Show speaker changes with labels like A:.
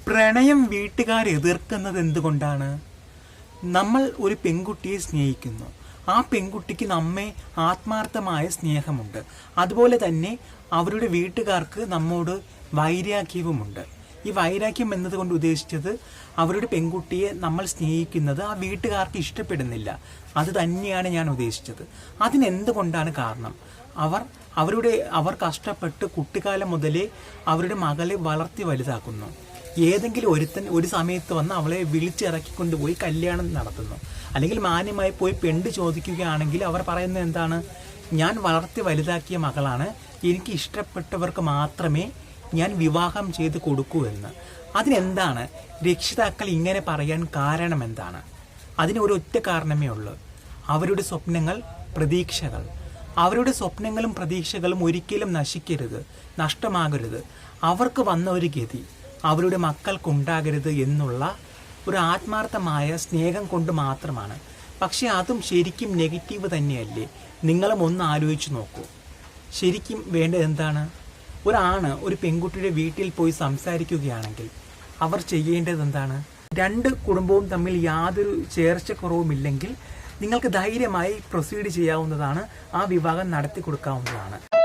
A: പ്രണയം വീട്ടുകാർ എതിർക്കുന്നത് എന്തുകൊണ്ടാണ്? നമ്മൾ ഒരു പെൺകുട്ടിയെ സ്നേഹിക്കുന്നു. ആ പെൺകുട്ടിക്ക് നമ്മെ ആത്മാർത്ഥമായ സ്നേഹമുണ്ട്. അതുപോലെ തന്നെ അവരുടെ വീട്ടുകാർക്ക് നമ്മോട് വൈരാഗ്യവുമുണ്ട്. ഈ വൈരാഗ്യം എന്നതുകൊണ്ട് ഉദ്ദേശിച്ചത് അവരുടെ പെൺകുട്ടിയെ നമ്മൾ സ്നേഹിക്കുന്നത് ആ വീട്ടുകാർക്ക് ഇഷ്ടപ്പെടുന്നില്ല. അത് തന്നെയാണ് ഞാൻ ഉദ്ദേശിച്ചത്. അതിനെന്തുകൊണ്ടാണ് കാരണം? അവർ കഷ്ടപ്പെട്ട് കുട്ടിക്കാലം മുതലേ അവരുടെ മകളെ വളർത്തി വലുതാക്കുന്നു. ഏതെങ്കിലും ഒരുത്തൻ ഒരു സമയത്ത് വന്ന് അവളെ വിളിച്ചിറക്കിക്കൊണ്ടുപോയി കല്യാണം നടത്തുന്നു. അല്ലെങ്കിൽ മാന്യമായി പോയി പെണ്ണ് ചോദിക്കുകയാണെങ്കിൽ അവർ പറയുന്നത് എന്താണ്? ഞാൻ വളർത്തി വലുതാക്കിയ മകളാണ്, എനിക്ക് ഇഷ്ടപ്പെട്ടവർക്ക് മാത്രമേ ഞാൻ വിവാഹം ചെയ്ത് കൊടുക്കൂ എന്ന്. അതിനെന്താണ് രക്ഷിതാക്കൾ ഇങ്ങനെ പറയാൻ കാരണം എന്താണ്? അതിന് ഒരു ഒറ്റ കാരണമേ ഉള്ളൂ. അവരുടെ സ്വപ്നങ്ങൾ, പ്രതീക്ഷകൾ. അവരുടെ സ്വപ്നങ്ങളും പ്രതീക്ഷകളും ഒരിക്കലും നശിക്കരുത്, നഷ്ടമാകരുത്. അവർക്ക് വന്ന ഒരു ഗതി അവരുടെ മക്കൾക്കുണ്ടാകരുത് എന്നുള്ള ഒരു ആത്മാർത്ഥമായ സ്നേഹം കൊണ്ട് മാത്രമാണ്. പക്ഷെ അതും ശരിക്കും നെഗറ്റീവ് തന്നെയല്ലേ? നിങ്ങളും ഒന്ന് ആലോചിച്ച് നോക്കൂ. ശരിക്കും വേണ്ടത് എന്താണ്? ഒരാണ് ഒരു പെൺകുട്ടിയുടെ വീട്ടിൽ പോയി സംസാരിക്കുകയാണെങ്കിൽ അവർ ചെയ്യേണ്ടത് എന്താണ്? രണ്ട് കുടുംബവും തമ്മിൽ യാതൊരു ചേർച്ചക്കുറവുമില്ലെങ്കിൽ നിങ്ങൾക്ക് ധൈര്യമായി പ്രൊസീഡ് ചെയ്യാവുന്നതാണ്. ആ വിവാഹം നടത്തി കൊടുക്കാവുന്നതാണ്.